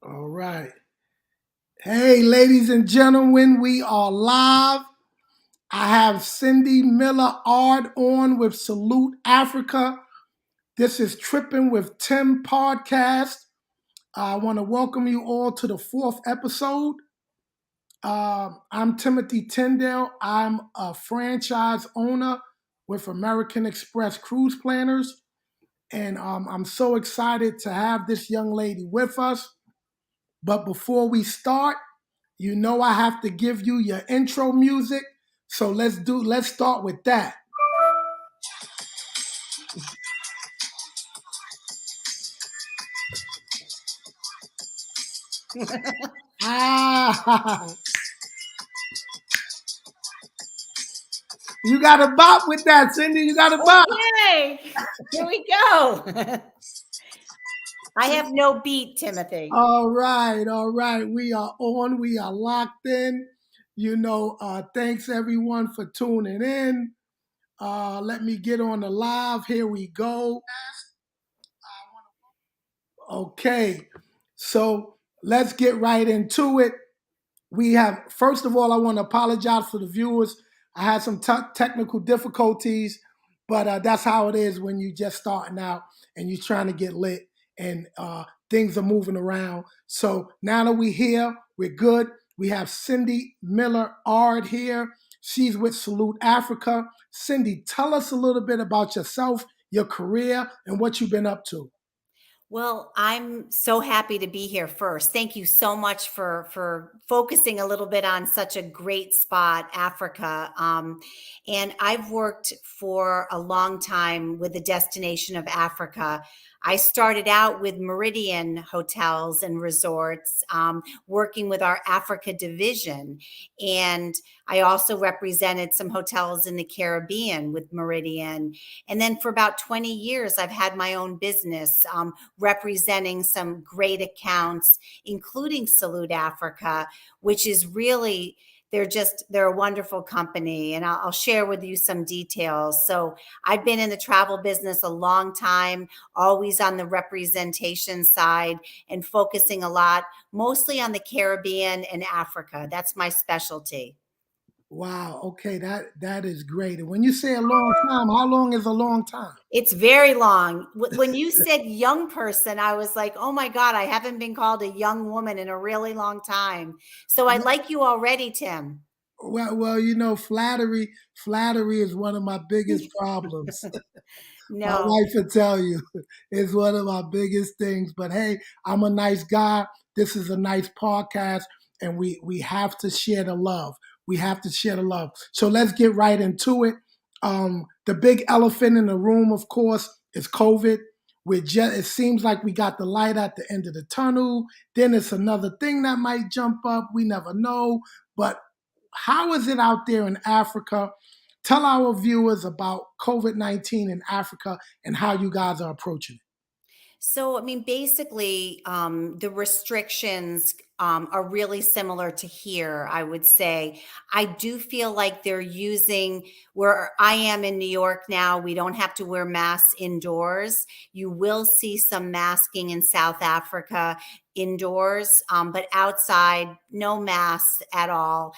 All right. Hey, ladies and gentlemen, we are live. I have Cyndi Miller Ard on with Salute Africa. This is Trippin with Tim podcast. I want to welcome you all to the fourth episode. I'm Timothy Tyndale. I'm a franchise owner with American Express Cruise Planners. And I'm so excited to have this young lady with us. But before we start, you know I have to give you your intro music. So let's start with that. Ah, you got a bop with that, Cyndi. You got a bop. Okay, here we go. I have no beat, Timothy. All right, all right. We are on. We are locked in. Thanks everyone for tuning in. Let me get on the live. Here we go. Okay, so let's get right into it. First of all, I want to apologize for the viewers. I had some technical difficulties, but that's how it is when you just starting out and you're trying to get lit and things are moving around. So now that we're here, we're good. We have Cyndi Miller Ard here. She's with Salute Africa. Cyndi, tell us a little bit about yourself, your career, and what you've been up to. Well, I'm so happy to be here first. Thank you so much for focusing a little bit on such a great spot, Africa. And I've worked for a long time with the destination of Africa. I started out with Meridian Hotels and Resorts, working with our Africa division. And I also represented some hotels in the Caribbean with Meridian. And then for about 20 years, I've had my own business, representing some great accounts, including Salute Africa, which is really, they're a wonderful company. And I'll share with you some details. So I've been in the travel business a long time, always on the representation side and focusing a lot, mostly on the Caribbean and Africa. That's my specialty. Wow. Okay, that is great. And when you say a long time, how long is a long time? It's very long. When you said young person, I was like, oh my God, I haven't been called a young woman in a really long time. So I like you already, Tim. Well, flattery is one of my biggest problems. My No, wife will tell you it's one of my biggest things. But hey, I'm a nice guy. This is a nice podcast, and we have to share the love. We have to share the love. So let's get right into it. The big elephant in the room, of course, is COVID. It seems like we got the light at the end of the tunnel. Then it's another thing that might jump up. We never know. But how is it out there in Africa? Tell our viewers about COVID-19 in Africa and how you guys are approaching it. So, I mean, basically, the restrictions are really similar to here, I would say. I do feel like they're using, where I am in New York now, we don't have to wear masks indoors. You will see some masking in South Africa indoors, but outside, no masks at all.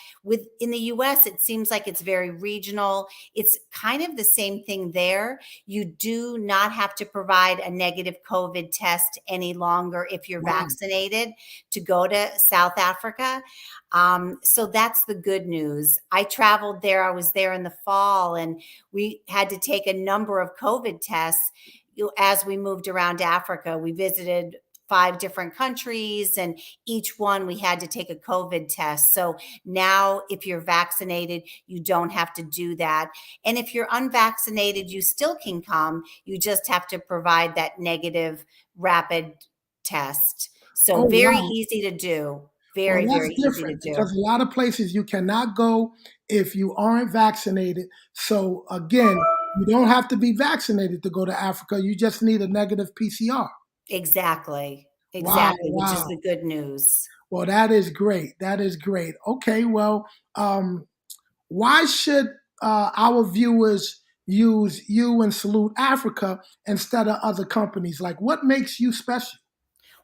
In the US, it seems like it's very regional. It's kind of the same thing there. You do not have to provide a negative COVID test any longer if you're Wow. vaccinated to go to South Africa. So that's the good news. I traveled there. I was there in the fall, and we had to take a number of COVID tests as we moved around Africa. We visited 5 different countries, and each one we had to take a COVID test. So now if you're vaccinated, you don't have to do that. And if you're unvaccinated, you still can come. You just have to provide that negative rapid test. So Oh, very wow. easy to do. Well, Very, that's very easy to different do. because a lot of places you cannot go if you aren't vaccinated. So again, you don't have to be vaccinated to go to Africa. You just need a negative PCR. Exactly. Wow, Exactly, which is wow. the good news. Well, that is great. That is great. Okay, well, why should our viewers use you and Salute Africa instead of other companies? Like, what makes you special?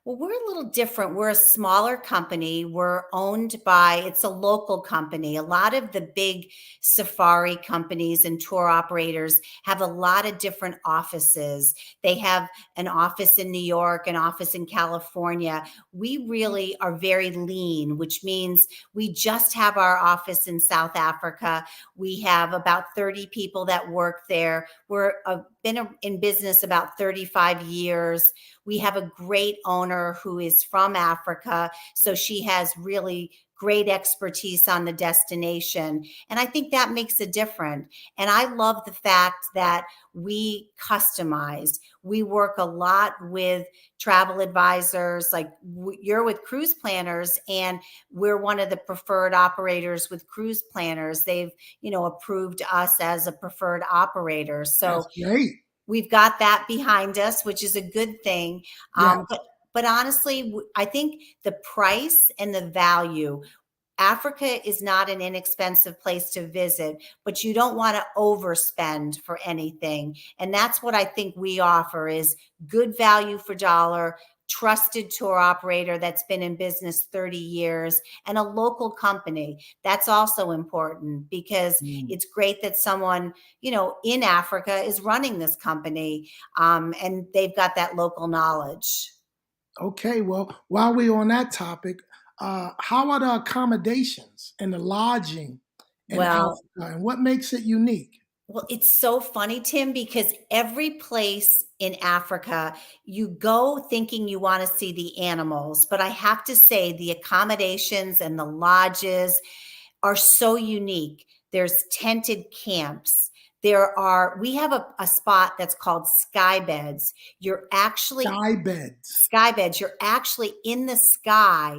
Well, we're a little different. We're a smaller company. We're owned by, it's a local company. A lot of the big safari companies and tour operators have a lot of different offices. They have an office in New York, an office in California. We really are very lean, which means we just have our office in South Africa. We have about 30 people that work there. We're been in business about 35 years. We have a great owner who is from Africa, so she has really great expertise on the destination. And I think that makes a difference. And I love the fact that we customize. We work a lot with travel advisors, like you're with cruise planners, and we're one of the preferred operators with cruise planners. They've, approved us as a preferred operator. So That's great. we've got that behind us, which is a good thing. Yes. But honestly, I think the price and the value, Africa is not an inexpensive place to visit, but you don't want to overspend for anything. And that's what I think we offer is good value for dollar, trusted tour operator that's been in business 30 years, and a local company. That's also important because Mm. it's great that someone, in Africa is running this company, and they've got that local knowledge. Okay, well, while we're on that topic, how are the accommodations and the lodging in Well, Africa, and what makes it unique? Well, it's so funny, Tim, because every place in Africa, you go thinking you want to see the animals, but I have to say the accommodations and the lodges are so unique. There's tented camps. We have a spot that's called sky beds. You're actually Sky beds. sky beds. You're actually in the sky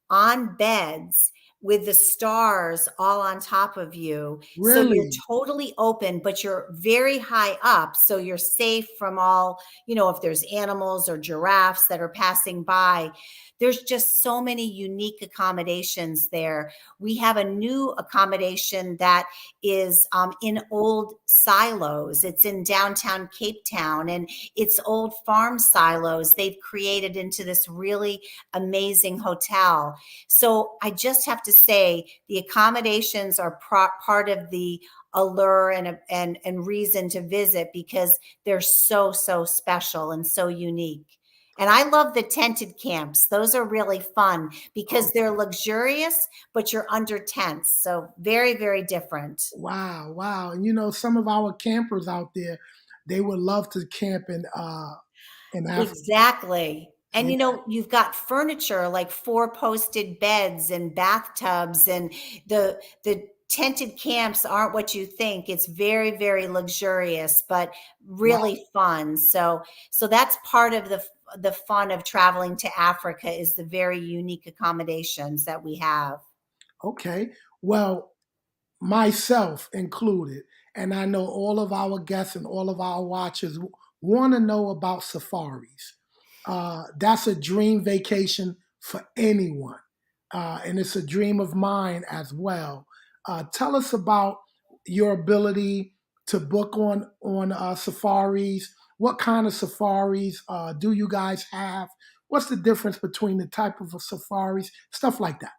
on beds with the stars all on top of you. So you're Really? totally open, but you're very high up. So you're safe from all, if there's animals or giraffes that are passing by. There's just so many unique accommodations there. We have a new accommodation that is in old silos. It's in downtown Cape Town, and it's old farm silos they've created into this really amazing hotel. So I just have to say the accommodations are part of the allure and reason to visit because they're so special and so unique. And I love the tented camps. Those are really fun because they're luxurious, but you're under tents. So very different. Wow, wow. And some of our campers out there, they would love to camp in Africa. Exactly. And Yeah. you've got furniture like four-posted beds and bathtubs, and the tented camps aren't what you think. It's very luxurious, but Wow. really fun. So that's part of the fun of traveling to Africa is the very unique accommodations that we have. Okay. Well, myself included, and I know all of our guests and all of our watchers want to know about safaris. That's a dream vacation for anyone, and it's a dream of mine as well. Tell us about your ability to book on safaris. What kind of safaris do you guys have? What's the difference between the type of safaris? Stuff like that.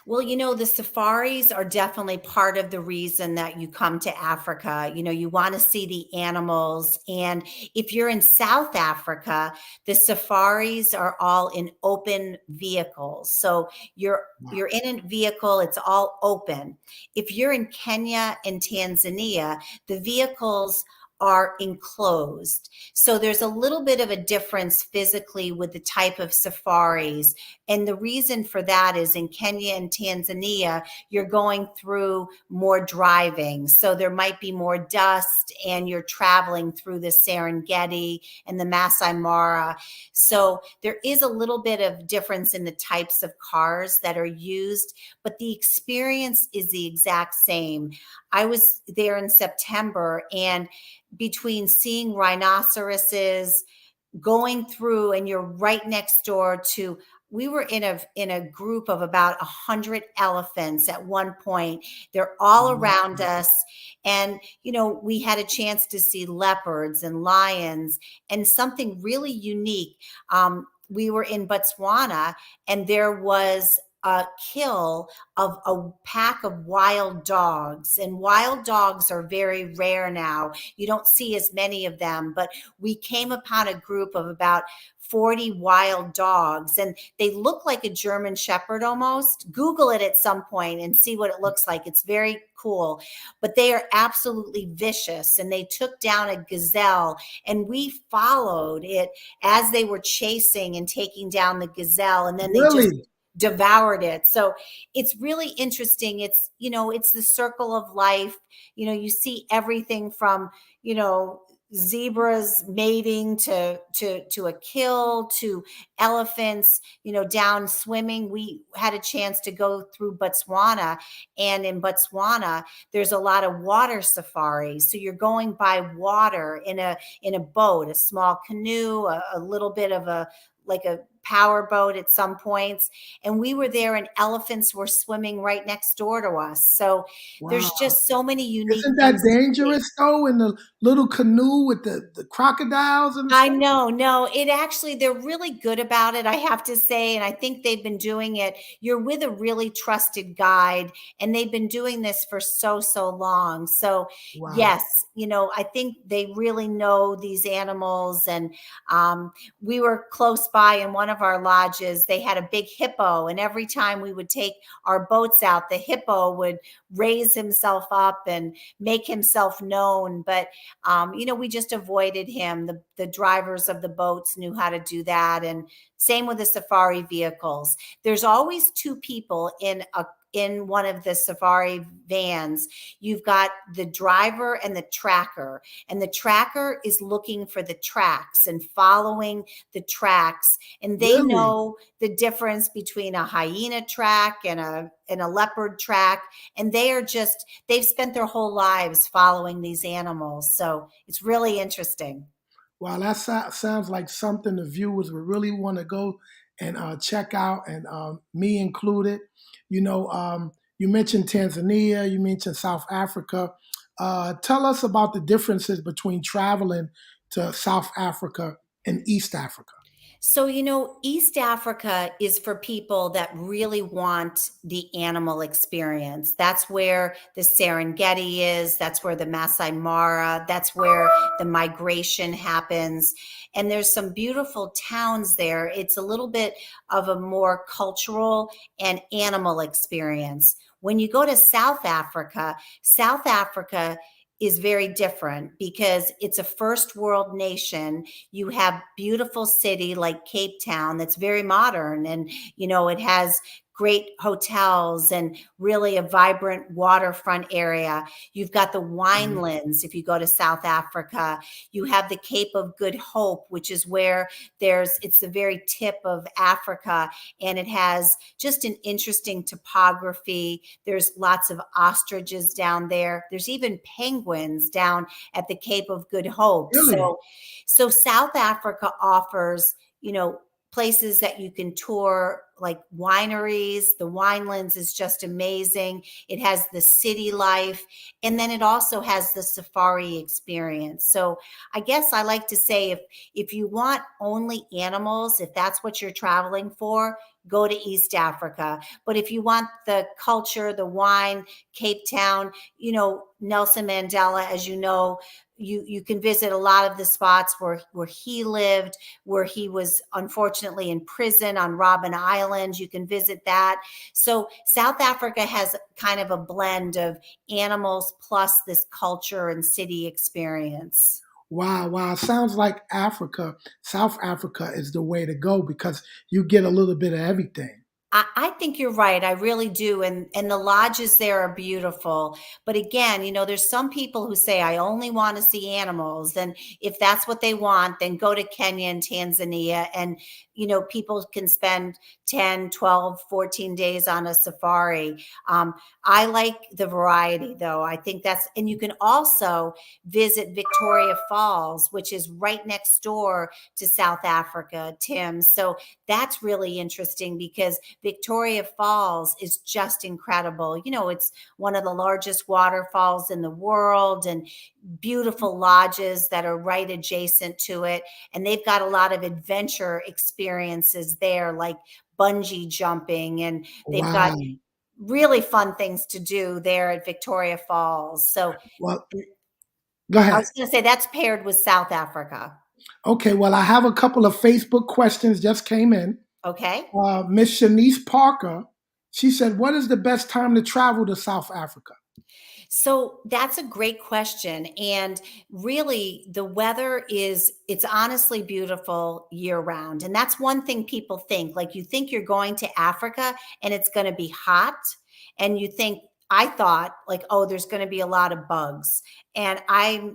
Well, the safaris are definitely part of the reason that you come to Africa. You want to see the animals. And if you're in South Africa, the safaris are all in open vehicles. So Wow. you're in a vehicle, it's all open. If you're in Kenya and Tanzania, the vehicles are enclosed. So there's a little bit of a difference physically with the type of safaris. And the reason for that is in Kenya and Tanzania, you're going through more driving. So there might be more dust and you're traveling through the Serengeti and the Masai Mara. So there is a little bit of difference in the types of cars that are used, but the experience is the exact same. I was there in September, and between seeing rhinoceroses, going through, and you're right next door to, we were in a group of about 100 elephants at one point. They're all around us. And we had a chance to see leopards and lions, and something really unique. we were in Botswana, and there was a kill of a pack of wild dogs. And wild dogs are very rare now. You don't see as many of them, but we came upon a group of about 40 wild dogs, and they look like a German Shepherd almost. Google it at some point and see what it looks like. It's very cool, but they are absolutely vicious. And they took down a gazelle, and we followed it as they were chasing and taking down the gazelle, and then they just Really? devoured it. So it's really interesting. It's, it's the circle of life. You see everything from, zebras mating to a kill, to elephants, down swimming. We had a chance to go through Botswana, and in Botswana there's a lot of water safaris. So you're going by water in a boat, a small canoe, a little bit of like a power boat at some points. And we were there, and elephants were swimming right next door to us. So Wow. there's just so many unique Isn't that things to see. dangerous though, in the little canoe with the crocodiles and I stuff? know. No, it actually, they're really good about it, I have to say. And I think they've been doing it. You're with a really trusted guide, and they've been doing this for so, so long. So, Wow. yes, I think they really know these animals. And we were close by in one of our lodges. They had a big hippo. And every time we would take our boats out, the hippo would raise himself up and make himself known. But we just avoided him. The drivers of the boats knew how to do that. And same with the safari vehicles. There's always two people in one of the safari vans. You've got the driver and the tracker, and the tracker is looking for the tracks and following the tracks. And they Really? know the difference between a hyena track and a leopard track. And they've spent their whole lives following these animals. So it's really interesting. Wow, that sounds like something the viewers would really want to go and check out, and me included. You mentioned Tanzania, you mentioned South Africa. Tell us about the differences between traveling to South Africa and East Africa. So, East Africa is for people that really want the animal experience. That's where the Serengeti is. That's where the Masai Mara, that's where the migration happens. And there's some beautiful towns there. It's a little bit of a more cultural and animal experience. When you go to South Africa is very different because it's a first world nation. You have beautiful city like Cape Town that's very modern, and it has great hotels and really a vibrant waterfront area. You've got the Mhm. winelands. If you go to South Africa, you have the Cape of Good Hope, which is where it's the very tip of Africa, and it has just an interesting topography. There's lots of ostriches down there. There's even penguins down at the Cape of Good Hope. Really? So South Africa offers, places that you can tour, like wineries. The winelands is just amazing. It has the city life, and then it also has the safari experience. So I guess I like to say, if you want only animals, if that's what you're traveling for, go to East Africa. But if you want the culture, the wine, Cape Town, Nelson Mandela, as you know, you can visit a lot of the spots where he lived, where he was unfortunately in prison on Robben Island. You can visit that. So South Africa has kind of a blend of animals plus this culture and city experience. Wow, wow. Sounds like South Africa is the way to go because you get a little bit of everything. I think you're right. I really do. And the lodges there are beautiful. But again, there's some people who say, I only want to see animals. And if that's what they want, then go to Kenya and Tanzania. And, people can spend 10, 12, 14 days on a safari. I like the variety though. I think that's, and you can also visit Victoria Falls, which is right next door to South Africa, Tim. So that's really interesting because Victoria Falls is just incredible. You know, it's one of the largest waterfalls in the world, and beautiful lodges that are right adjacent to it. And they've got a lot of adventure experiences there, like bungee jumping, and they've got Wow. really fun things to do there at Victoria Falls. So Well, go I ahead. was going to say that's paired with South Africa. Okay, well, I have a couple of Facebook questions just came in. Okay. Miss Shanice Parker, she said, "What is the best time to travel to South Africa?" So that's a great question. And really, the weather is, it's honestly beautiful year round. And that's one thing people think. Like, you think you're going to Africa and it's going to be hot. And you think, I thought, like, oh, there's going to be a lot of bugs. And I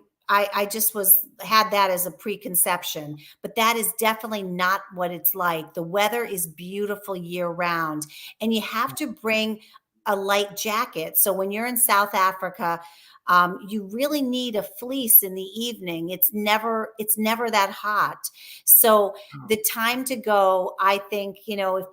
just had that as a preconception, but that is definitely not what it's like. The weather is beautiful year round, and you have to bring a light jacket. So when you're in South Africa, you really need a fleece in the evening. It's never that hot. So the time to go, I think, you know, if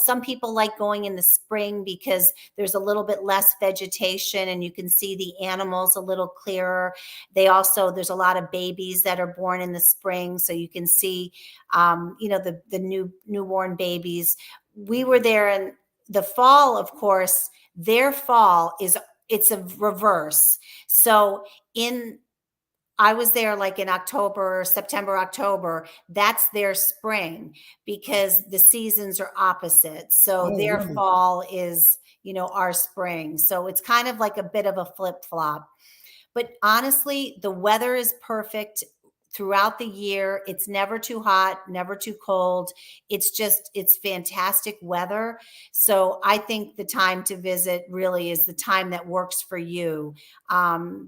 some people like going in the spring because there's a little bit less vegetation and you can see the animals a little clearer. There's a lot of babies that are born in the spring, so you can see, the newborn babies. We were there in the fall, of course. Their fall it's a reverse. So in I was there like in October, September, October. That's their spring because the seasons are opposite. So Oh, their really? fall is, our spring. So it's kind of like a bit of a flip flop. But honestly, the weather is perfect throughout the year. It's never too hot, never too cold. It's fantastic weather. So I think the time to visit really is the time that works for you,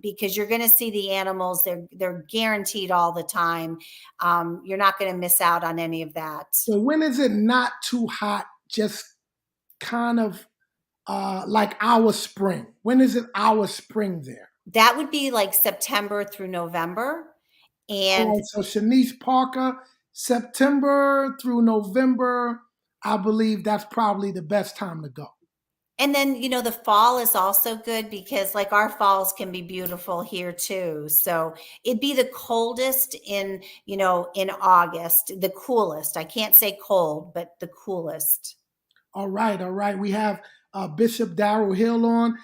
because you're going to see the animals. They're guaranteed all the time. You're not going to miss out on any of that. So when is it not too hot? Just kind of like our spring. When is it our spring there? That would be like September through November. All And right. So Shanice Parker, September through November, I believe that's probably the best time to go. And then, the fall is also good because like our falls can be beautiful here too. So it'd be the coldest in August, the coolest. I can't say cold, but the coolest. All right, all right. We have Bishop Darrell Hill on.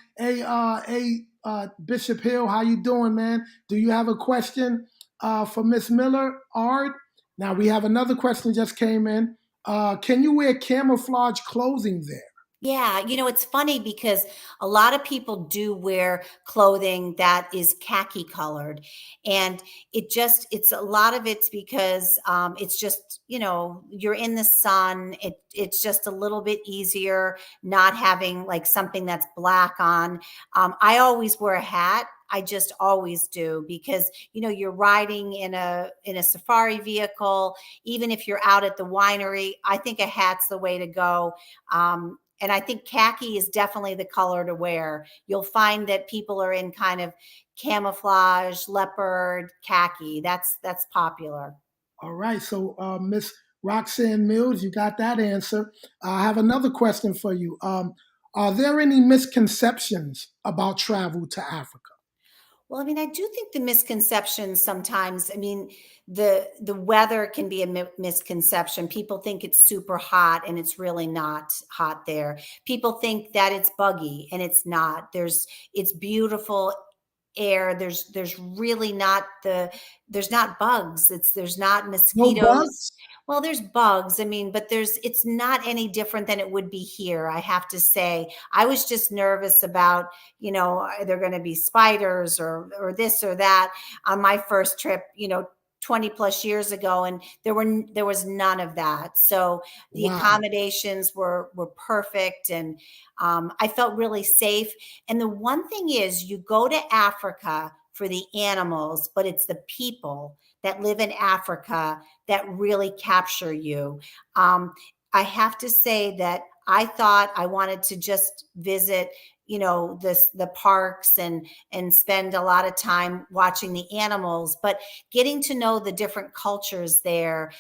Bishop Hill, how you doing, man? Do you have a question for Miss Miller, Ard? Now we have another question just came in. Can you wear camouflage clothing there? Yeah, it's funny because a lot of people do wear clothing that is khaki colored, and it's a lot of it's because it's just, you're in the sun. It's just a little bit easier not having like something that's black on. I always wear a hat. I just always do because you're riding in a safari vehicle. Even if you're out at the winery, I think a hat's the way to go. And I think khaki is definitely the color to wear. You'll find that people are in kind of camouflage, leopard, khaki. That's popular. All right. So Miss Roxanne Mills, you got that answer. I have another question for you. Are there any misconceptions about travel to Africa? Well, I mean, I do think the misconception sometimes, I mean, the weather can be a misconception. People think it's super hot and it's really not hot there. People think that it's buggy and it's not. It's beautiful air. There's really not there's not bugs. There's not No mosquitoes. bugs? Well, there's bugs. I mean, but it's not any different than it would be here, I have to say. I was just nervous about, are there going to be spiders or this or that on my first trip, 20 plus years ago, and there was none of that. So the Wow. accommodations were perfect, and I felt really safe. And the one thing is, you go to Africa for the animals, but it's the people that live in Africa that really capture you. Um, I have to say that I thought I wanted to just visit, the parks and spend a lot of time watching the animals, but getting to know the different cultures there.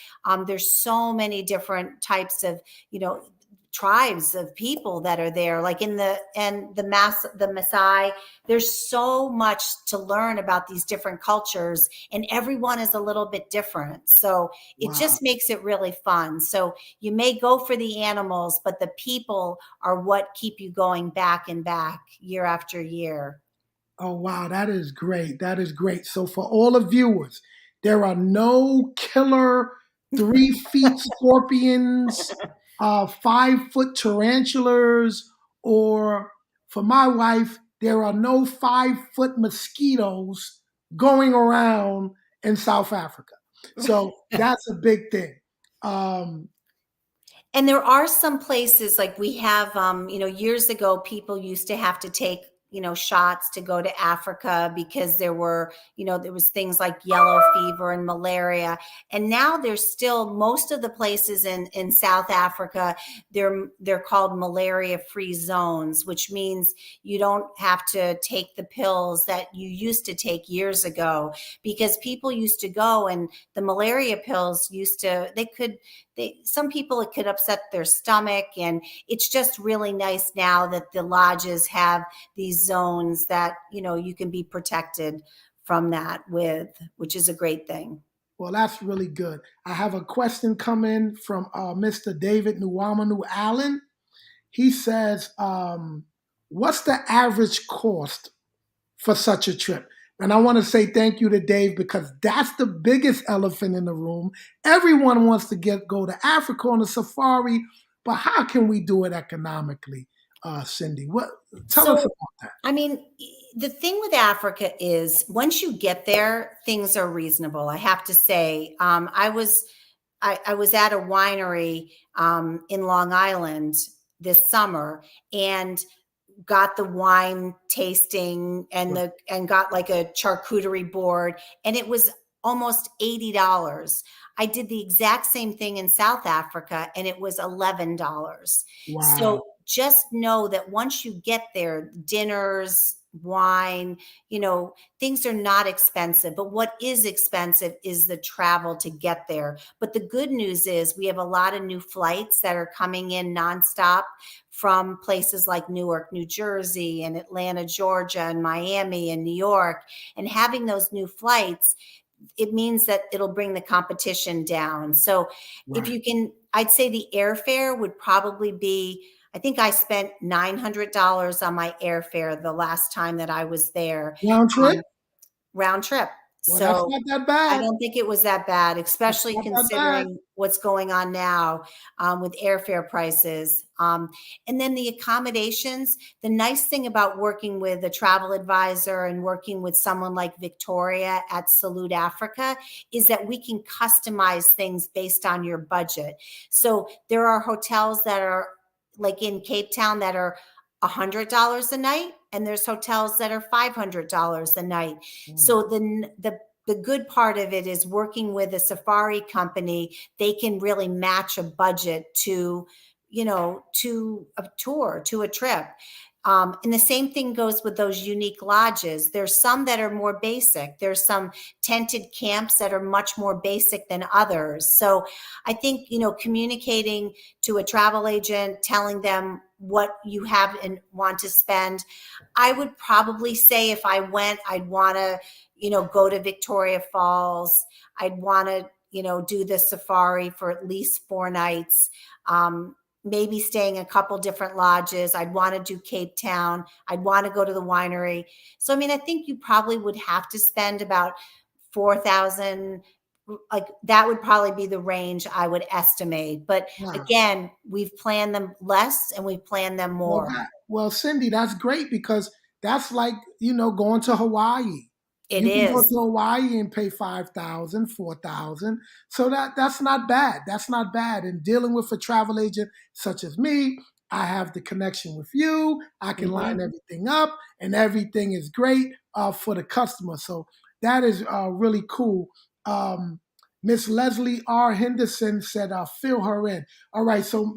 There's so many different types of, you know, tribes of people that are there, like in the Maasai. There's so much to learn about these different cultures, and everyone is a little bit different. So it Wow. just makes it really fun. So you may go for the animals, but the people are what keep you going back and back year after year. Oh, wow. That is great. That is great. So, for all the viewers, there are no killer 3 feet scorpions, 5 foot tarantulas, or for my wife, there are no 5 foot mosquitoes going around in South Africa. So, that's a big thing. Um, And there are some places like we have, years ago, people used to have to take, shots to go to Africa because there was things like yellow fever and malaria. And now there's still most of the places in South Africa, they're called malaria free zones, which means you don't have to take the pills that you used to take years ago, because people used to go and the malaria pills some people, it could upset their stomach. And it's just really nice now that the lodges have these zones that you can be protected from that with, which is a great thing. well, that's really good. I have a question coming from Mr. David Nuwamanu Allen. He says, what's the average cost for such a trip? And I want to say thank you to Dave, because that's the biggest elephant in the room. Everyone wants to go to Africa on a safari, but how can we do it economically, Cyndi? Tell us So, about that. I mean, the thing with Africa is once you get there, things are reasonable. I have to say, I was at a winery in Long Island this summer, and got the wine tasting and got like a charcuterie board, and it was almost $80. I did the exact same thing in South Africa, and it was $11. Wow. So just know that once you get there, dinners, wine, things are not expensive, but what is expensive is the travel to get there. But the good news is we have a lot of new flights that are coming in nonstop from places like Newark, New Jersey, and Atlanta, Georgia, and Miami, and New York. And having those new flights, it means that it'll bring the competition down. So if Right. you can, I'd say the airfare would probably be, I think I spent $900 on my airfare the last time that I was there, Round trip? um, round trip. Well, that's So not that I bad. don't think it was that bad, That's especially not that bad. considering what's going on now with airfare prices. And then the accommodations. The nice thing about working with a travel advisor and working with someone like Victoria at Salute Africa is that we can customize things based on your budget. So there are hotels that are like in Cape Town that are $100 a night, and there's hotels that are $500 a night. Mm. So the good part of it is working with a safari company. They can really match a budget to a tour, to a trip. And the same thing goes with those unique lodges. There's some that are more basic. There's some tented camps that are much more basic than others. So I think, communicating to a travel agent, telling them what you have and want to spend. I would probably say if I went, I'd want to, go to Victoria Falls. I'd want to, do the safari for at least 4 nights. Maybe staying a couple different lodges. I'd want to do Cape Town. I'd want to go to the winery. So, I mean, I think you probably would have to spend about 4,000. Like that would probably be the range I would estimate. But Wow. again, we've planned them less and we've planned them Well, more. Cyndi, that's great, because that's like, going to Hawaii. It You can go is. to Hawaii and pay 5,000, 4,000. So that's not bad. That's not bad. And dealing with a travel agent such as me, I have the connection with you. I can line Mhm. everything up, and everything is great for the customer. So that is really cool. Um, Miss Leslie R. Henderson said, fill her in. All right, so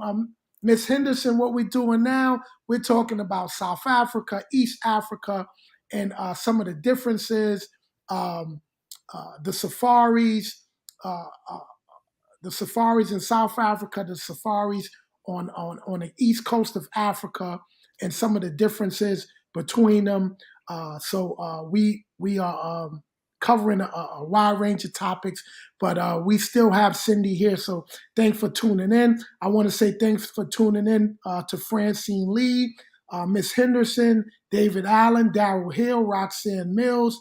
Miss Henderson, what we're doing now, we're talking about South Africa, East Africa, and some of the differences, um, the safaris, uh, uh, the safaris in South Africa, the safaris on the east coast of Africa, and some of the differences between them. We are covering a wide range of topics, but we still have Cyndi here. So thanks for tuning in. I want to say thanks for tuning in to Francine Lee, Miss Henderson, David Allen, Darrell Hill, Roxanne Mills,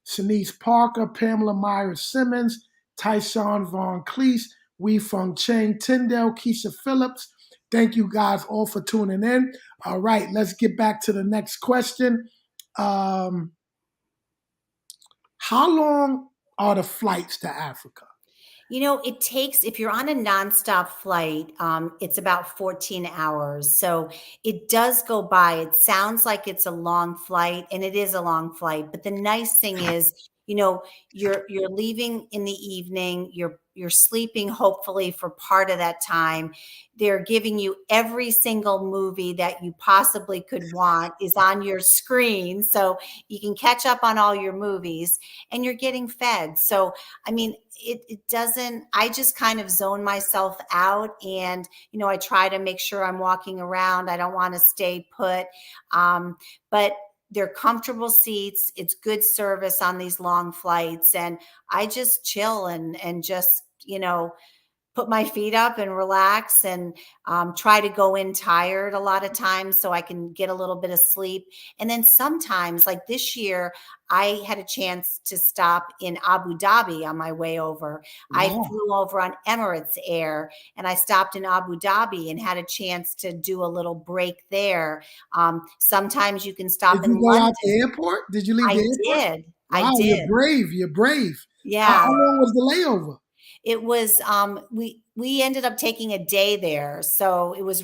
Shanice Parker, Pamela Myers Simmons, Tyshawn Von Cleese, Wee Fung Chang, Tyndale, Keisha Phillips. Thank you guys all for tuning in. All right, let's get back to the next question. How long are the flights to Africa? It takes, if you're on a nonstop flight, it's about 14 hours. So it does go by. It sounds like it's a long flight, and it is a long flight. But the nice thing is, you're leaving in the evening. You're sleeping hopefully for part of that time. They're giving you every single movie that you possibly could want is on your screen, so you can catch up on all your movies, and you're getting fed. So I mean, it doesn't, I just kind of zone myself out, and I try to make sure I'm walking around. I don't want to stay put, but they're comfortable seats. It's good service on these long flights, and I just chill and just put my feet up and relax, and try to go in tired a lot of times so I can get a little bit of sleep. And then sometimes, like this year, I had a chance to stop in Abu Dhabi on my way over. I Wow. flew over on Emirates Air, and I stopped in Abu Dhabi and had a chance to do a little break there. Sometimes you can Did stop in you go out the London. airport? Did you leave I the airport? did. I Wow, you're did. brave. You're brave. How Yeah. long was the layover? It was we ended up taking a day there. So it was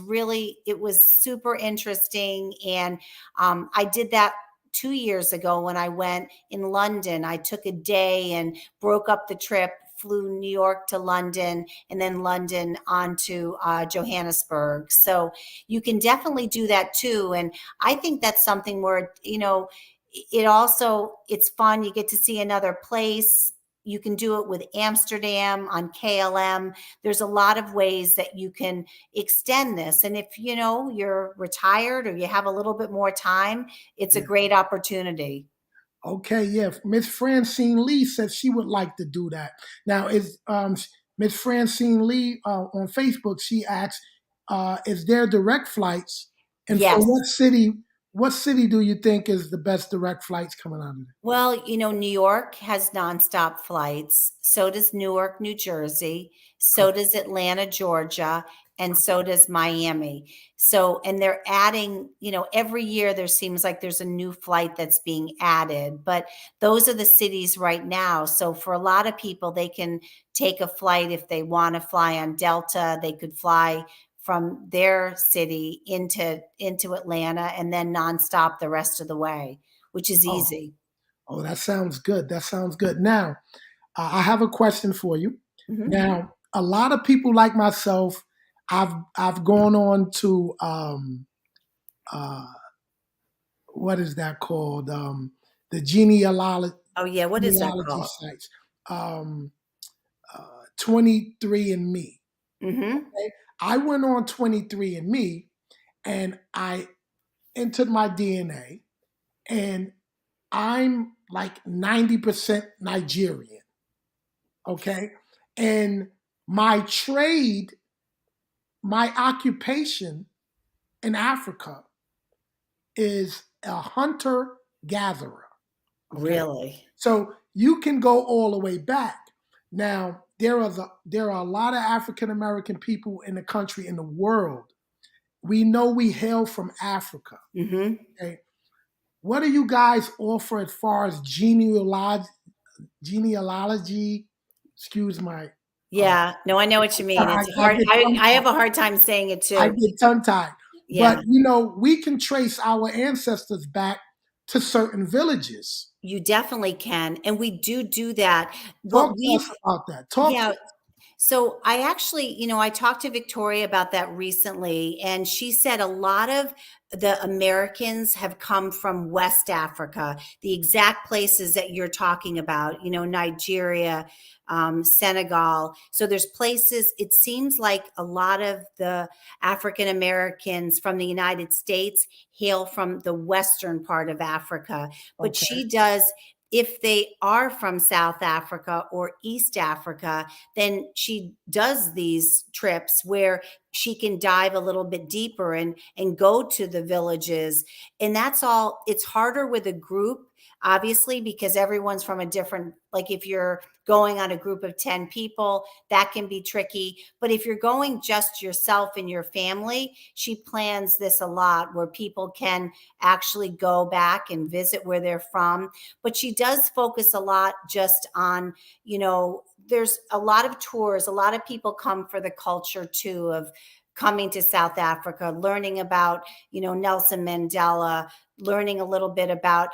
super interesting. And I did that 2 years ago when I went in London. I took a day and broke up the trip, flew New York to London, and then London on to Johannesburg. So you can definitely do that too. And I think that's something where, it's fun. You get to see another place. You can do it with Amsterdam on KLM. There's a lot of ways that you can extend this. And if you're retired or you have a little bit more time, it's a Yeah. great opportunity. Okay, yeah. Miss Francine Lee says she would like to do that. Now, is Miss Francine Lee on Facebook? She asks, "Is there direct flights? And for Yes. what city? What city do you think is the best direct flights coming out of there?" Well, New York has nonstop flights. So does Newark, New Jersey. So Okay. does Atlanta, Georgia. And so does Miami. So, and they're adding, every year there seems like there's a new flight that's being added. But those are the cities right now. So for a lot of people, they can take a flight if they want to fly on Delta. They could fly from their city into Atlanta and then nonstop the rest of the way, which is Oh, easy. oh, that sounds good. That sounds good. Now, I have a question for you. Mhm. Now, a lot of people like myself, I've gone on to uh, what is that called? The Oh, yeah, what is that genealogy called? sites, um, 23andMe. Mhm. Okay? I went on 23andMe and I entered my DNA, and I'm like 90% Nigerian. Okay. And my trade, my occupation in Africa is a hunter gatherer. Okay. Really? So you can go all the way back. Now, there are a lot of African American people in the country, in the world. We know we hail from Africa. Mhm. Okay. What do you guys offer as far as genealogy? Excuse my uh, Yeah. No, I know what you mean. It's I hard. get tongue I have tied. a hard time saying it I too. get tongue tied. But Yeah. we can trace our ancestors back to certain villages. You definitely can, and we do that. Talk What to us we've about that. Talk to Yeah, us. so I actually, I talked to Victoria about that recently, and she said a lot of the Americans have come from West Africa, the exact places that you're talking about, Nigeria, Senegal. So there's places, it seems like a lot of the African Americans from the United States hail from the western part of Africa. But Okay. she does, if they are from South Africa or East Africa, then she does these trips where she can dive a little bit deeper and go to the villages. And that's all. It's harder with a group, obviously, because everyone's from a different, like if you're going on a group of 10 people, that can be tricky. But if you're going just yourself and your family, she plans this a lot where people can actually go back and visit where they're from. But she does focus a lot just on, there's a lot of tours. A lot of people come for the culture too of coming to South Africa, learning about, Nelson Mandela, learning a little bit about,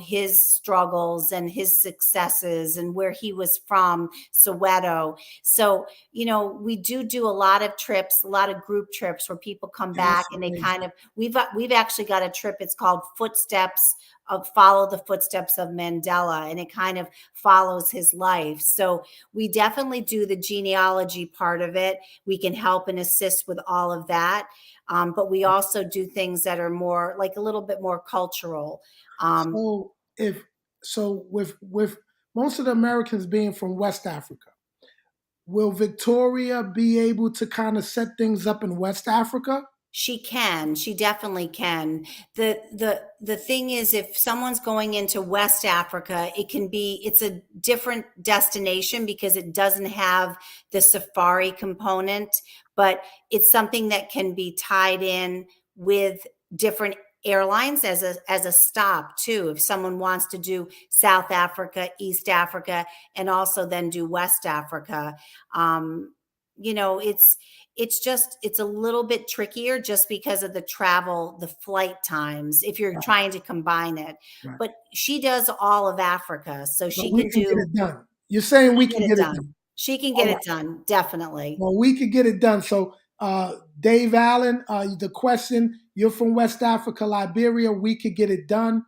his struggles and his successes and where he was from, Soweto. So, we do a lot of trips, a lot of group trips where people come back That's and they amazing. kind of, we've actually got a trip. It's called Footsteps of Follow the Footsteps of Mandela, and it kind of follows his life. So we definitely do the genealogy part of it. We can help and assist with all of that. But we also do things that are more like a little bit more cultural. So if so with most of the Americans being from West Africa, will Victoria be able to kind of set things up in West Africa? She can. She definitely can. The thing is, if someone's going into West Africa, it's a different destination because it doesn't have the safari component, but it's something that can be tied in with different airlines as a stop too. If someone wants to do South Africa, East Africa, and also then do West Africa, um, you know, it's it's a little bit trickier just because of the flight times if you're Right, trying to combine it. right. But she does all of Africa, so But she we can can get do it done. You're saying we she can can get it get it done. done. She can All get right. it done, definitely. Well, we could get it done. So, Dave Allen, the question: you're from West Africa, Liberia. We could get it done.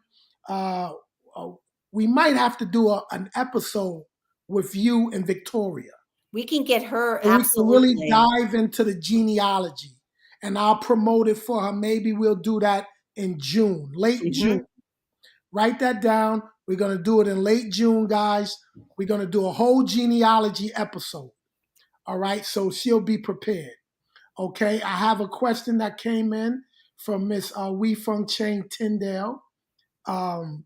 Uh, uh, we might have to do an episode with you and Victoria, We can get her so we can really absolutely. dive into the genealogy, and I'll promote it for her. Maybe we'll do that in June, late June. Mhm. Write that down. We're gonna do it in late June, guys. We're gonna do a whole genealogy episode. All right, so she'll be prepared. Okay, I have a question that came in from Miss Wee Fung Chang Tyndale. Um,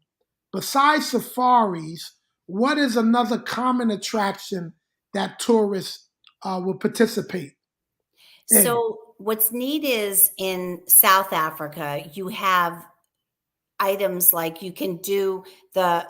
besides safaris, what is another common attraction that tourists will participate in? So what's neat is in South Africa, you have items like you can do the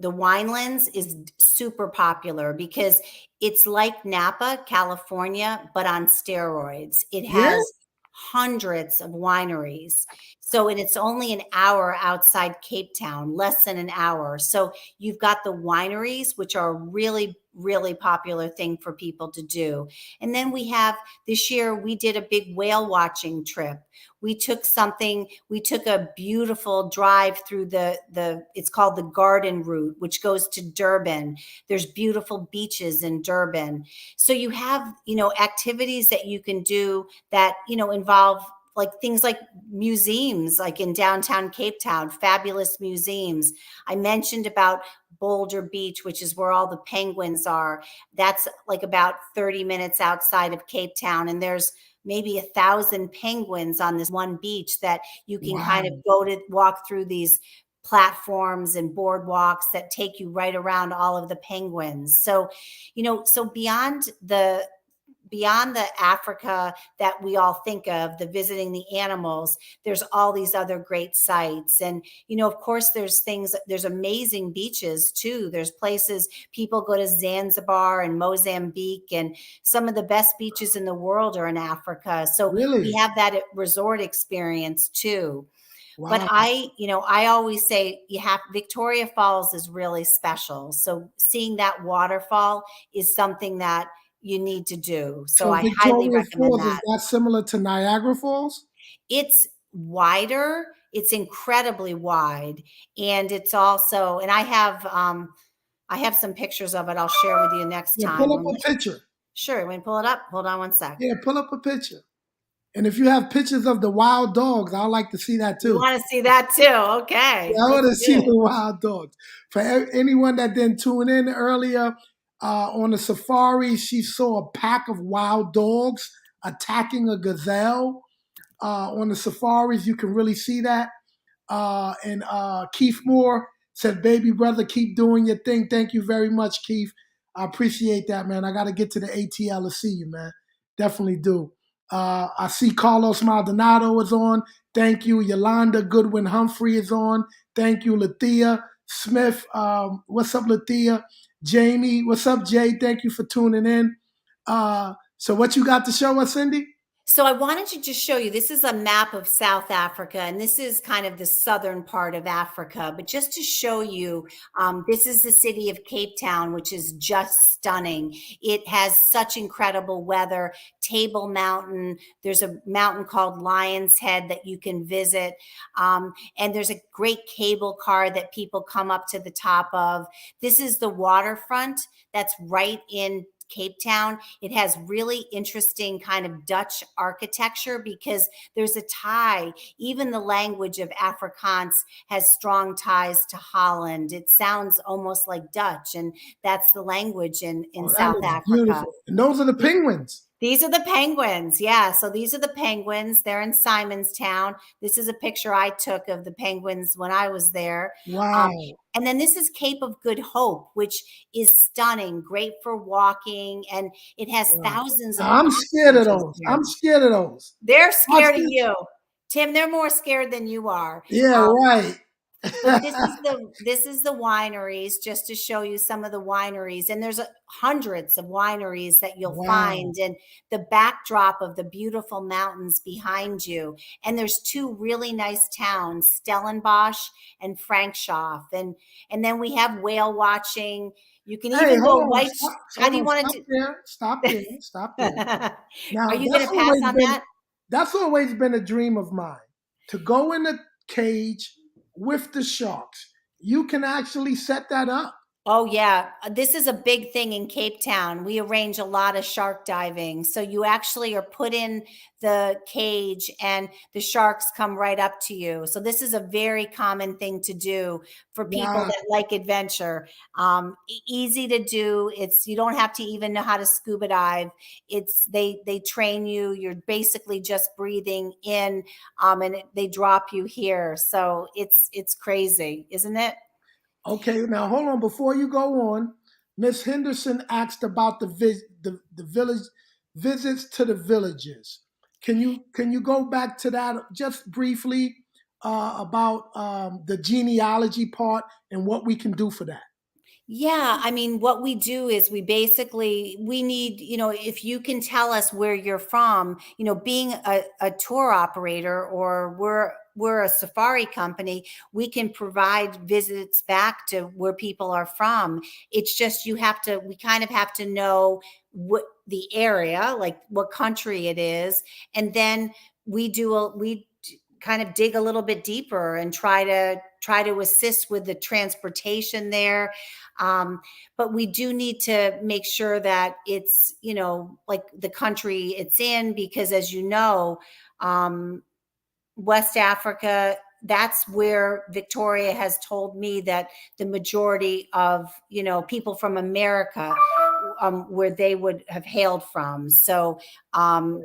winelands is super popular because it's like Napa, California, but on steroids. It Yeah, has hundreds of wineries. So, and it's only an hour outside Cape Town, less than an hour. So you've got the wineries, which are a really, really popular thing for people to do. And then we have this year, we did a big whale watching trip. We took a beautiful drive through it's called the Garden Route, which goes to Durban. There's beautiful beaches in Durban. So you have, activities that you can do that, involve like things like museums, like in downtown Cape Town, fabulous museums. I mentioned about Boulder Beach, which is where all the penguins are. That's like about 30 minutes outside of Cape Town. And there's maybe 1,000 penguins on this one beach that you can wow, kind of go to walk through these platforms and boardwalks that take you right around all of the penguins. So, so beyond the Africa that we all think of, the visiting the animals, there's all these other great sites. And, of course, there's amazing beaches too. There's places people go to Zanzibar and Mozambique, and some of the best beaches in the world are in Africa. So we really? have that resort experience too. But Wow. I always say Victoria Falls is really special. So seeing that waterfall is something that you need to do. So So I highly Victoria recommend Falls, is that. that similar to Niagara Falls? It's wider, it's incredibly wide, and it's also, and I have some pictures of it I'll share with you next Yeah, pull time. up a picture. Sure, when pull it up. Hold on one sec. Yeah, pull up a picture. And if you have pictures of the wild dogs, I'd like to see that You too. want to see that too? Okay, Yeah, I want let's to do see it. the wild dogs. For anyone that didn't tune in earlier, on the safari, she saw a pack of wild dogs attacking a gazelle. On the safaris, you can really see that. And Keith Moore said, "Baby brother, keep doing your thing." Thank you very much, Keith. I appreciate that, man. I got to get to the ATL to see you, man. Definitely do. I see Carlos Maldonado is on. Thank you. Yolanda Goodwin Humphrey is on. Thank you, Lathea Smith. What's up, Lathea? Jamie, what's up, Jay? Thank you for tuning in. So, what you got to show us, Cyndi? So I wanted to just show you, this is a map of South Africa, and this is kind of the southern part of Africa. But just to show you, this is the city of Cape Town, which is just stunning. It has such incredible weather. Table Mountain, there's a mountain called Lion's Head that you can visit. And there's a great cable car that people come up to the top of. This is the waterfront that's right in Cape Town. It has really interesting kind of Dutch architecture because there's a tie. Even the language of Afrikaans has strong ties to Holland. It sounds almost like Dutch, and that's the language in Oh, that South looks Africa. beautiful. And those are the penguins. These are the penguins. Yeah. So these are the penguins. They're in Simonstown. This is a picture I took of the penguins when I was there. Um, Wow. and then this is Cape of Good Hope, which is stunning, great for walking. And it has Wow. thousands of Now, I'm scared of cottages those. here. I'm scared of those. They're Watch scared of this. you. Tim, they're more scared than you are. Yeah, right. But this is the wineries, just to show you some of the wineries, and there's hundreds of wineries that you'll Wow. find, and the backdrop of the beautiful mountains behind you. And there's two really nice towns, Stellenbosch and Frankshoff, and then we have whale watching. You can Hey, even hold go on. white. Stop. How Hold do you on. want Stop it there. Stop there. Stop there. to? Now, Are you going to pass on that? that's always been a dream of mine to go in a cage with the sharks. You can actually set that up. Oh, yeah. This is a big thing in Cape Town. We arrange a lot of shark diving. So you actually are put in the cage and the sharks come right up to you. So this is a very common thing to do for people Wow. that like adventure. Easy to do. You don't have to even know how to scuba dive. They train you. You're basically just breathing in, they drop you here. So it's crazy, isn't it? Okay, now hold on. Before you go on, Miss Henderson asked about the village visits to the villages. Can you go back to that just briefly about the genealogy part and what we can do for that? Yeah, I mean, what we do is we need, if you can tell us where you're from, being a tour operator, or we're a safari company, we can provide visits back to where people are from. It's just we kind of have to know what the area, like what country it is, and then we kind of dig a little bit deeper and try to assist with the transportation there. But we do need to make sure that it's, like the country it's in, because as you know, West Africa, that's where Victoria has told me that the majority of, people from America, where they would have hailed from. So Right.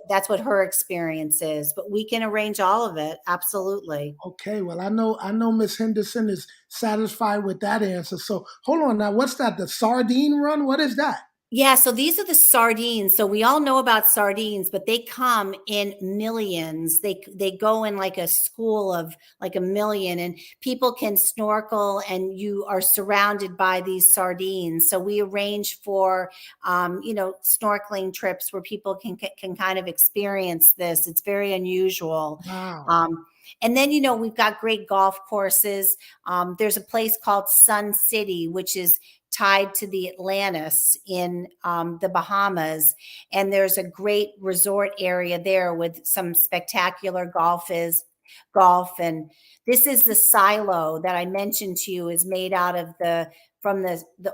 that's what her experience is. But we can arrange all of it. Absolutely. Okay, well, I know Miss Henderson is satisfied with that answer. So hold on now, what's that? The sardine run? What is that? Yeah, so these are the sardines. So we all know about sardines, but they come in millions. They go in like a school of like a million, and people can snorkel, and you are surrounded by these sardines. So we arrange for snorkeling trips where people can kind of experience this. It's very unusual. Wow. Um, and then we've got great golf courses. There's a place called Sun City, which is tied to the Atlantis in the Bahamas. And there's a great resort area there with some spectacular golf. And this is the silo that I mentioned to you, is made out of the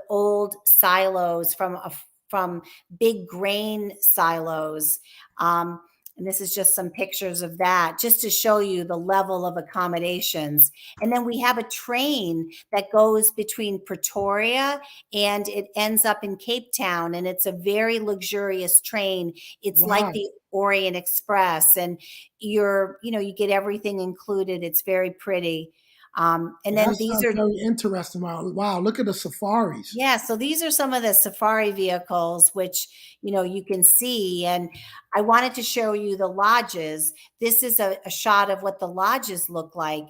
old silos from big grain silos. And this is just some pictures of that, just to show you the level of accommodations. And then we have a train that goes between Pretoria and it ends up in Cape Town. And it's a very luxurious train. It's like Wow. the Orient Express, and you get everything included. It's very pretty. And That then these sounds are very interesting. Wow. Wow. Look at the safaris. Yeah, so these are some of the safari vehicles, which you can see. And I wanted to show you the lodges. This is a shot of what the lodges look like.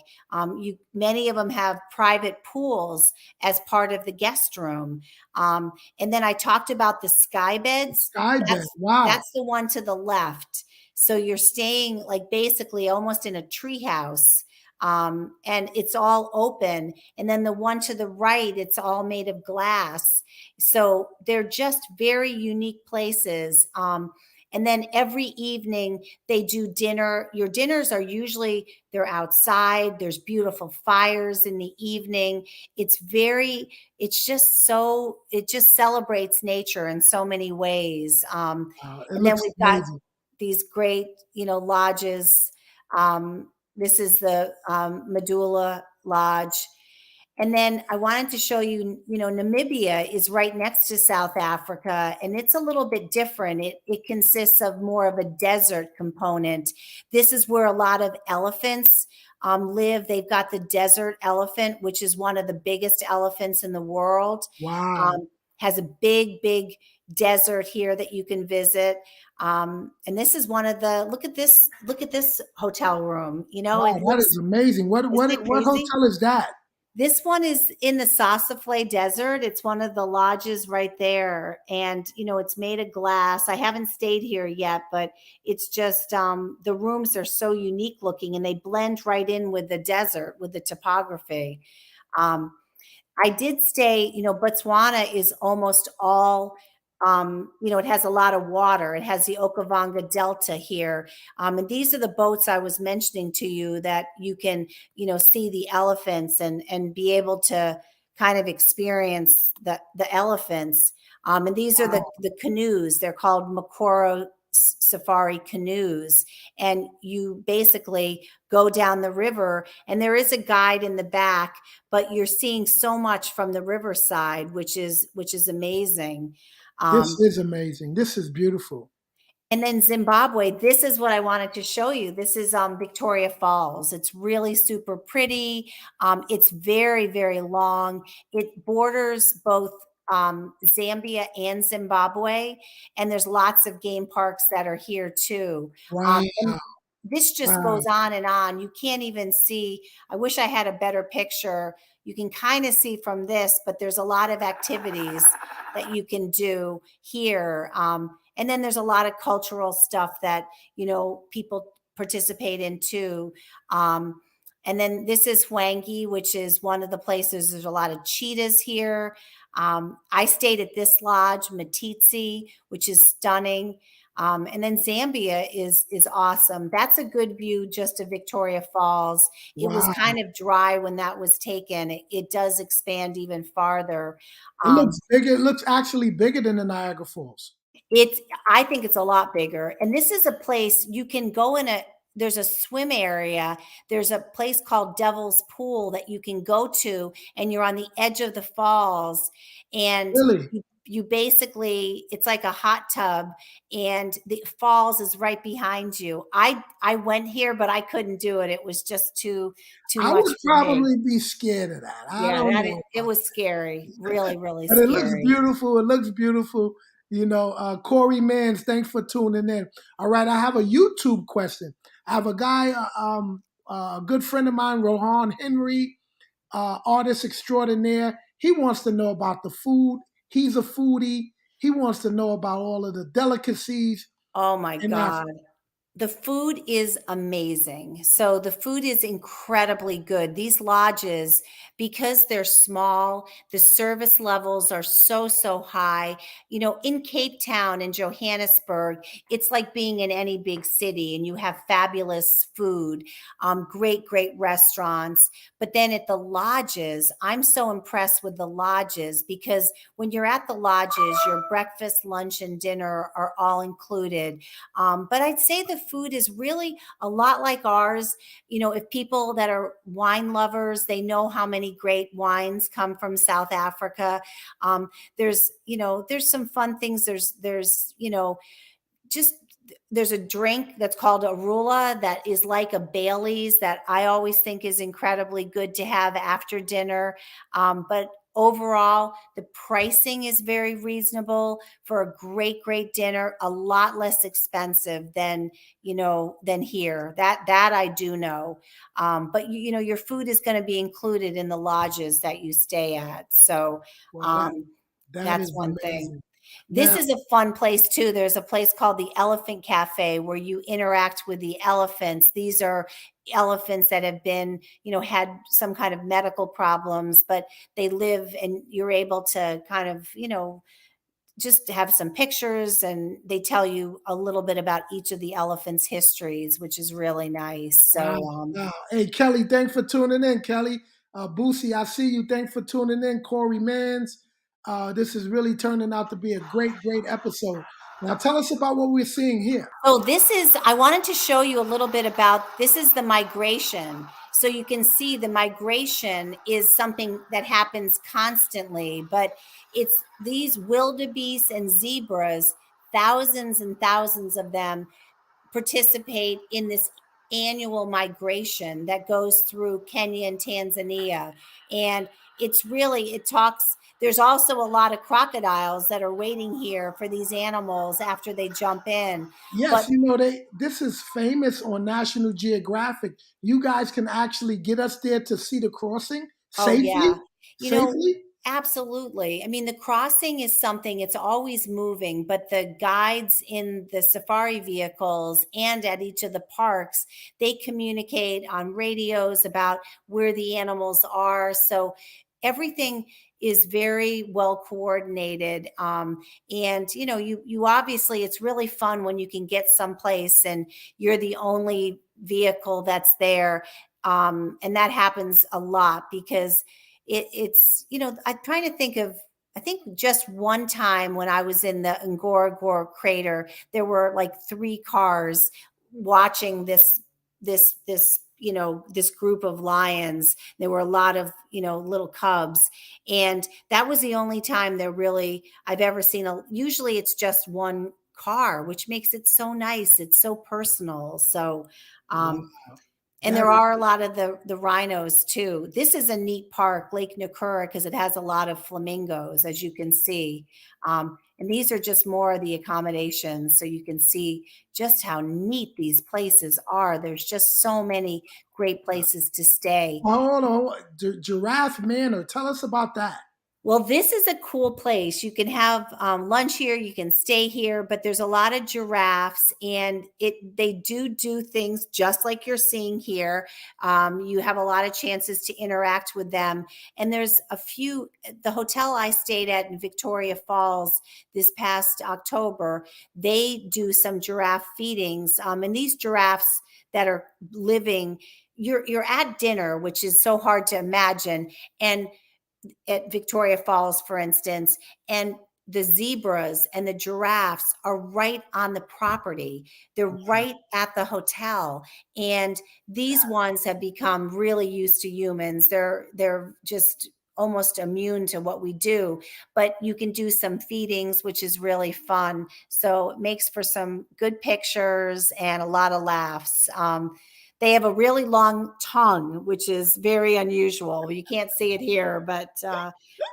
Many of them have private pools as part of the guest room. And then I talked about the sky beds. Sky bed. That's Wow. that's the one to the left. So you're staying like basically almost in a tree house. And it's all open. And then the one to the right, it's all made of glass. So they're just very unique places. And then every evening they do dinner. Your dinners are usually they're outside. There's beautiful fires in the evening. It just celebrates nature in so many ways. Wow. It And then looks we've got amazing. these great, lodges. This is the Medulla Lodge. And then I wanted to show you, Namibia is right next to South Africa, and it's a little bit different. It consists of more of a desert component. This is where a lot of elephants live. They've got the desert elephant, which is one of the biggest elephants in the world. Wow. Um, has a big, big desert here that you can visit. And this is one of the look at this hotel room. Wow. It That looks is amazing. What isn't what it what crazy? hotel is that? This one is in the Sasafle Desert. It's one of the lodges right there. And, it's made of glass. I haven't stayed here yet, but it's just the rooms are so unique looking, and they blend right in with the desert, with the topography. Um, I did stay, Botswana is almost all, it has a lot of water. It has the Okavango Delta here. And these are the boats I was mentioning to you that you can, see the elephants and be able to kind of experience the elephants. And these are Wow. the canoes. They're called Makoro safari canoes, and you basically go down the river, and there is a guide in the back, but you're seeing so much from the riverside, which is amazing. This um, is amazing. This is beautiful. and then Zimbabwe, this is what I wanted to show you. This is Victoria Falls. It's really super pretty. It's very, very long. It borders both Zambia and Zimbabwe, and there's lots of game parks that are here too. Wow. And this just Wow. goes on and on. You can't even see. I wish I had a better picture. You can kind of see from this, but there's a lot of activities that you can do here. And then there's a lot of cultural stuff that, people participate in too. Um, and then this is Hwangi, which is one of the places. There's a lot of cheetahs here. I stayed at this lodge, Matitsi, which is stunning. And then Zambia is awesome. That's a good view just of Victoria Falls. It was Wow. kind of dry when that was taken. It does expand even farther. It looks Um, bigger. It looks actually bigger than the Niagara Falls. it's I think it's a lot bigger. And this is a place you can go there's a swim area. There's a place called Devil's Pool that you can go to, and you're on the edge of the falls, and Really? you basically it's like a hot tub, and the falls is right behind you. I went here, but I couldn't do it. It was just too I much would for me. probably be scared of that. I Yeah, don't know it about was scary, really, really but it looks scary. beautiful. It looks beautiful. Corey Mans, thanks for tuning in. All right, I have a YouTube question. I have a guy, a good friend of mine, Rohan Henry, artist extraordinaire. He wants to know about the food. He's a foodie. He wants to know about all of the delicacies Oh my in God. Africa. The food is amazing. So the food is incredibly good. These lodges, because they're small, the service levels are so, so high. In Cape Town and Johannesburg, it's like being in any big city and you have fabulous food, great, great restaurants. But then at the lodges, I'm so impressed with the lodges because when you're at the lodges, your breakfast, lunch, and dinner are all included. But I'd say the food is really a lot like ours. If people that are wine lovers, they know how many great wines come from South Africa. There's some fun things. Just there's a drink that's called a rula that is like a Bailey's that I always think is incredibly good to have after dinner. But overall, the pricing is very reasonable for a great, great dinner, a lot less expensive than here. That I do know. But your food is going to be included in the lodges that you stay at. So Well, um, that that's is one thing. amazing. This Now, is a fun place too. There's a place called the Elephant Cafe where you interact with the elephants. These are elephants that have been, had some kind of medical problems, but they live and you're able to kind of, just have some pictures and they tell you a little bit about each of the elephants' histories, which is really nice. wow, So, wow. Hey, Kelly, thanks for tuning in, Kelly. Boosie, I see you. Thanks for tuning in, Corey Mans. This is really turning out to be a great, great episode. Now, tell us about what we're seeing here. Oh, I wanted to show you a little bit about this is the migration. So you can see the migration is something that happens constantly, but it's these wildebeest and zebras, thousands and thousands of them participate in this annual migration that goes through Kenya and Tanzania. And it talks, there's also a lot of crocodiles that are waiting here for these animals after they jump in. Yes, But this is famous on National Geographic. You guys can actually get us there to see the crossing oh, safely. yeah. You know, Safely? absolutely. I mean, the crossing is something, it's always moving, but the guides in the safari vehicles and at each of the parks, they communicate on radios about where the animals are. So everything is very well coordinated. And you obviously, it's really fun when you can get someplace and you're the only vehicle that's there. And that happens a lot because I'm trying to think of, I think just one time when I was in the Ngorongoro crater, there were like three cars watching this group of lions. There were a lot of, little cubs. And that was the only time I've ever seen usually it's just one car, which makes it so nice. It's so personal. So, Wow. and That there is are a lot of the rhinos too. This is a neat park, Lake Nakura, because it has a lot of flamingos, as you can see. And these are just more of the accommodations, so you can see just how neat these places are. There's just so many great places to stay. hold on. Giraffe Manor. Tell us about that. Well, this is a cool place. You can have lunch here. You can stay here, but there's a lot of giraffes, and they do things just like you're seeing here. You have a lot of chances to interact with them, and there's a few. The hotel I stayed at in Victoria Falls this past October, they do some giraffe feedings, and these giraffes that are living. You're at dinner, which is so hard to imagine, and at Victoria Falls, for instance, and the zebras and the giraffes are right on the property. They're right at the hotel. And these ones have become really used to humans. They're just almost immune to what we do, but you can do some feedings, which is really fun. So it makes for some good pictures and a lot of laughs. They have a really long tongue, which is very unusual. You can't see it here, but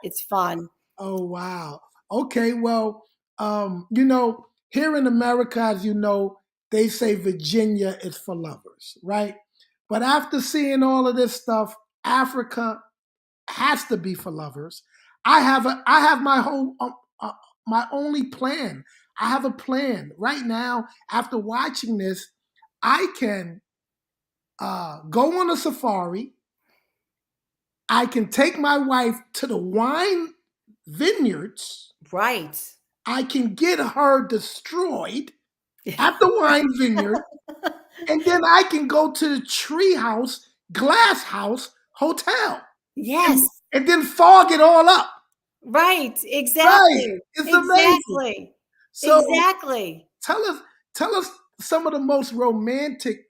it's fun. Oh, wow. Okay, well, Here in America, as you know, they say Virginia is for lovers, right? But after seeing all of this stuff, Africa has to be for lovers. I have my whole my only plan. I have a plan right now. After watching this, I can go on a safari. I can take my wife to the wine vineyards. Right. I can get her destroyed at the wine vineyard, and then I can go to the treehouse, glass house hotel, Yes. and then fog it all up. Right. Right. Exactly. It's amazing. Exactly. So Exactly. tell us tell us some of the most romantic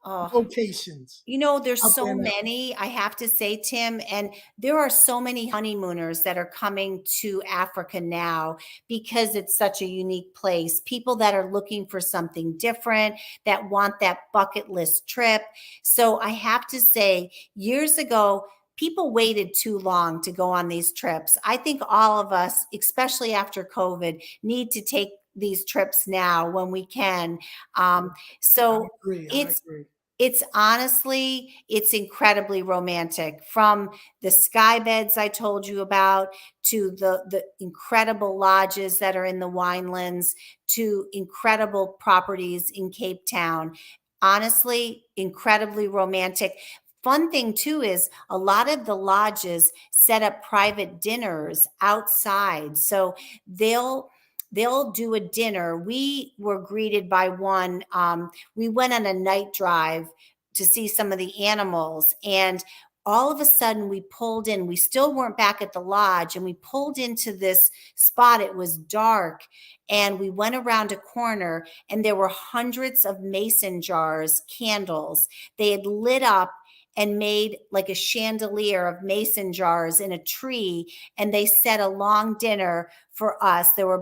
Oh, locations there's up there so now. many, I have to say, Tim, and there are so many honeymooners that are coming to Africa now because it's such a unique place. People that are looking for something different, that want that bucket list trip. So I have to say, years ago, people waited too long to go on these trips. I think all of us, especially after COVID, need to take these trips now when we can. Um, I so agree. I it's agree. it's honestly, it's incredibly romantic, from the sky beds I told you about, to the incredible lodges that are in the winelands, to incredible properties in Cape Town. Honestly, incredibly romantic. Fun thing too is a lot of the lodges set up private dinners outside. So they'll they'll do a dinner. We were greeted by one. We went on a night drive to see some of the animals, and all of a sudden we pulled in. We still weren't back at the lodge, and we pulled into this spot. It was dark, and we went around a corner, and there were hundreds of mason jars, candles. They had lit up and made like a chandelier of mason jars in a tree, and they set a long dinner for us. There were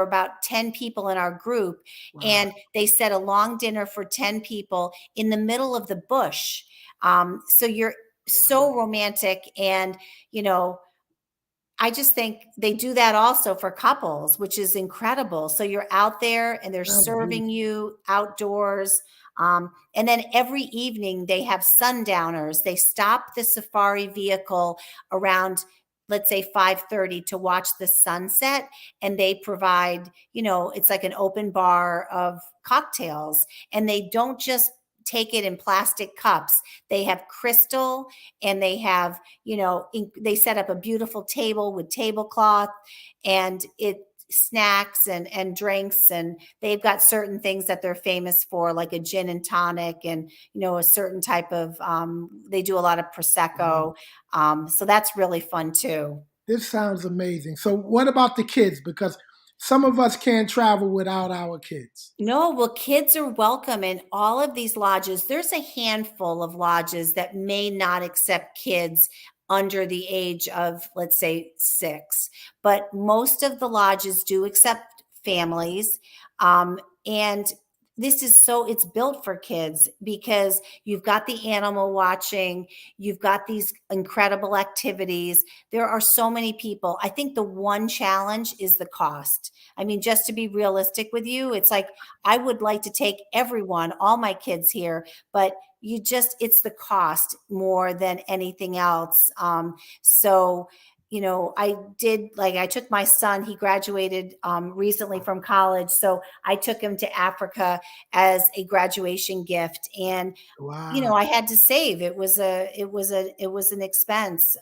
about 10 people in our group, Wow. and they set a long dinner for 10 people in the middle of the bush. So you're Wow. so romantic. And, you know, I just think they do that also for couples, which is incredible. So you're out there and they're Sounds serving beautiful. you outdoors. And then every evening they have sundowners. They stop the safari vehicle around, let's say, 5:30 to watch the sunset, and they provide, it's like an open bar of cocktails, and they don't just take it in plastic cups. They have crystal, and they have, they set up a beautiful table with tablecloth, and it snacks and drinks, and they've got certain things that they're famous for, like a gin and tonic, and a certain type of they do a lot of Wow. prosecco. So that's really fun too. This sounds amazing. So what about the kids? Because some of us can't travel without our kids. No, well, kids are welcome in all of these lodges. There's a handful of lodges that may not accept kids under the age of, let's say, 6, but most of the lodges do accept families. And this is so, it's built for kids because you've got the animal watching, you've got these incredible activities. There are so many people. I think the one challenge is the cost. I mean, just to be realistic with you, it's like I would like to take everyone, all my kids here, but it's the cost more than anything else. So, I took my son, he graduated recently from college. So I took him to Africa as a graduation gift. And, Wow. I had to save. It was an expense.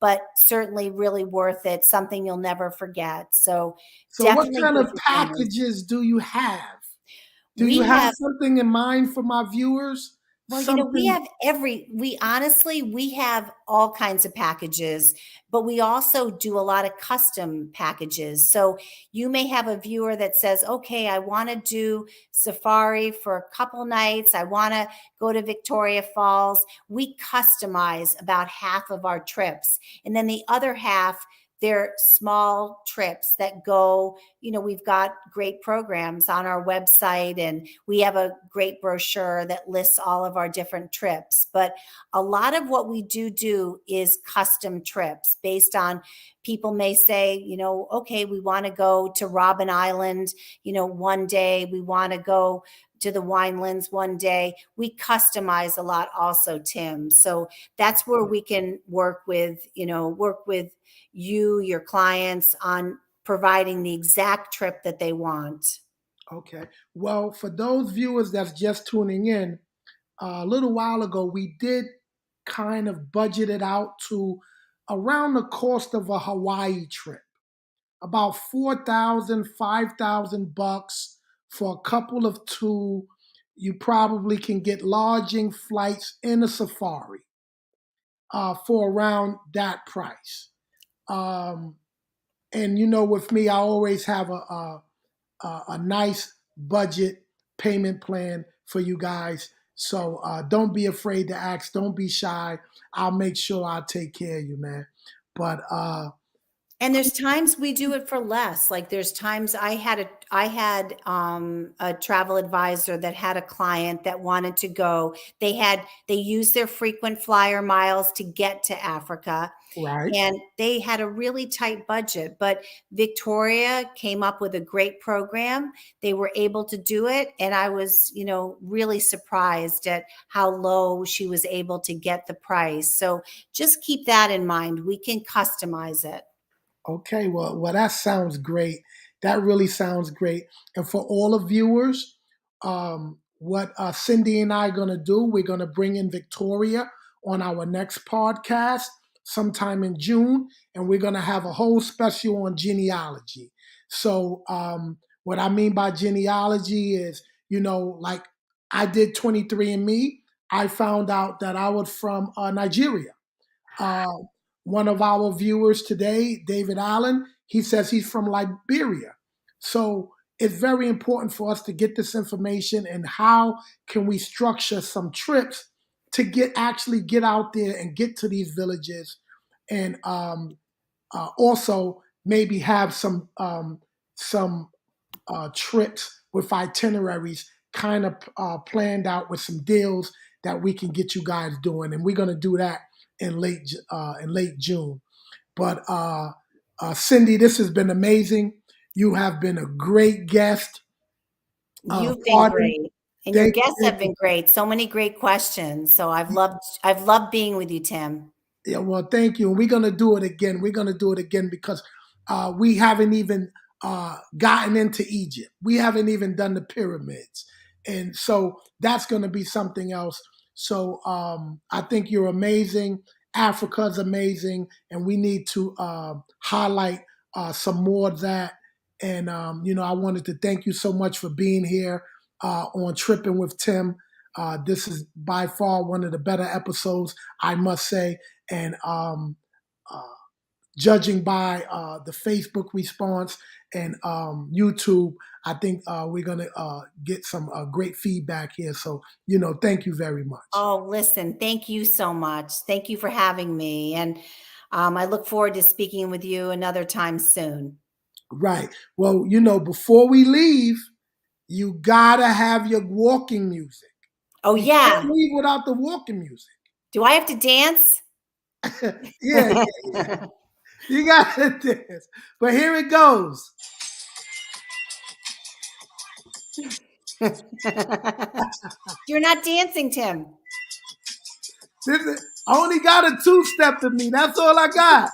But certainly really worth it. Something you'll never forget. So So what definitely kind good of for families. packages do you have? Do you We have have something in mind for my viewers? Well, we Something. have we have all kinds of packages, but we also do a lot of custom packages. So you may have a viewer that says, okay, I want to do safari for a couple nights. I want to go to Victoria Falls. We customize about half of our trips. And then the other half, they're small trips that go, we've got great programs on our website, and we have a great brochure that lists all of our different trips. But a lot of what we do is custom trips based on, people may say, okay, we want to go to Robben Island, one day. We want to go to the winelands one day. We customize a lot also, Tim. So that's where we can work with you, your clients, on providing the exact trip that they want. Okay. Well, for those viewers that's just tuning in, a little while ago, we did kind of budget it out to around the cost of a Hawaii trip, about 4,000, 5,000 bucks for a couple of two. You probably can get lodging, flights, and a safari for around that price. Um, and with me, I always have a nice budget payment plan for you guys. So don't be afraid to ask. Don't be shy. I'll make sure I take care of you, man. But And there's times we do it for less. Like there's times I had a travel advisor that had a client that wanted to go. They used their frequent flyer miles to get to Africa, right. and they had a really tight budget, but Victoria came up with a great program. They were able to do it, and I was, really surprised at how low she was able to get the price. So just keep that in mind. We can customize it. Okay, well, that sounds great. That really sounds great. And for all the viewers, what Cyndi and I are going to do, we're going to bring in Victoria on our next podcast sometime in June, and we're going to have a whole special on genealogy. So, what I mean by genealogy is, like I did 23andMe, I found out that I was from Nigeria. Uh, One of our viewers today, David Allen, he says he's from Liberia. So it's very important for us to get this information, and how can we structure some trips to actually get out there and get to these villages, and also maybe have some trips with itineraries kind of planned out with some deals that we can get you guys doing, and we're going to do that in late June. But Cyndi, this has been amazing. You have been a great guest. You've been Pardon, great, and your thank guests you. have been great. So many great questions. So I've loved being with you, Tim. Yeah, well, thank you. And we're gonna do it again. We're gonna do it again because we haven't even gotten into Egypt. We haven't even done the pyramids, and so that's gonna be something else. So I think you're amazing. Africa's amazing, and we need to highlight some more of that. And I wanted to thank you so much for being here on Tripping with Tim. This is by far one of the better episodes, I must say. And uh, judging by the Facebook response and YouTube, I think we're going to get some great feedback here. So, thank you very much. Oh, listen, thank you so much. Thank you for having me. And I look forward to speaking with you another time soon. Right. Well, before we leave, you got to have your walking music. Oh, You can't yeah. leave without the walking music. Do I have to dance? Yeah, yeah. You got to dance. But here it goes. You're not dancing, Tim. I only got a two-step in me. That's all I got.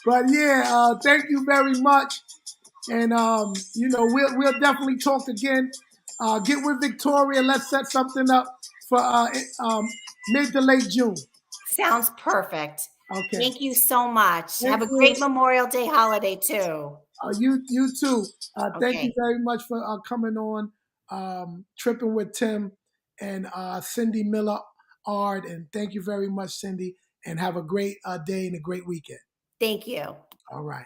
But yeah, thank you very much. And we'll definitely talk again. Get with Victoria. Let's set something up for mid to late June. Sounds perfect. Okay. Thank you so much. Thank Have a you. great Memorial Day holiday too. You too. Thank you Okay. very much for coming on, Tripping with Tim and Cyndi Miller Ard. And thank you very much, Cyndi. And have a great day and a great weekend. Thank you. All right.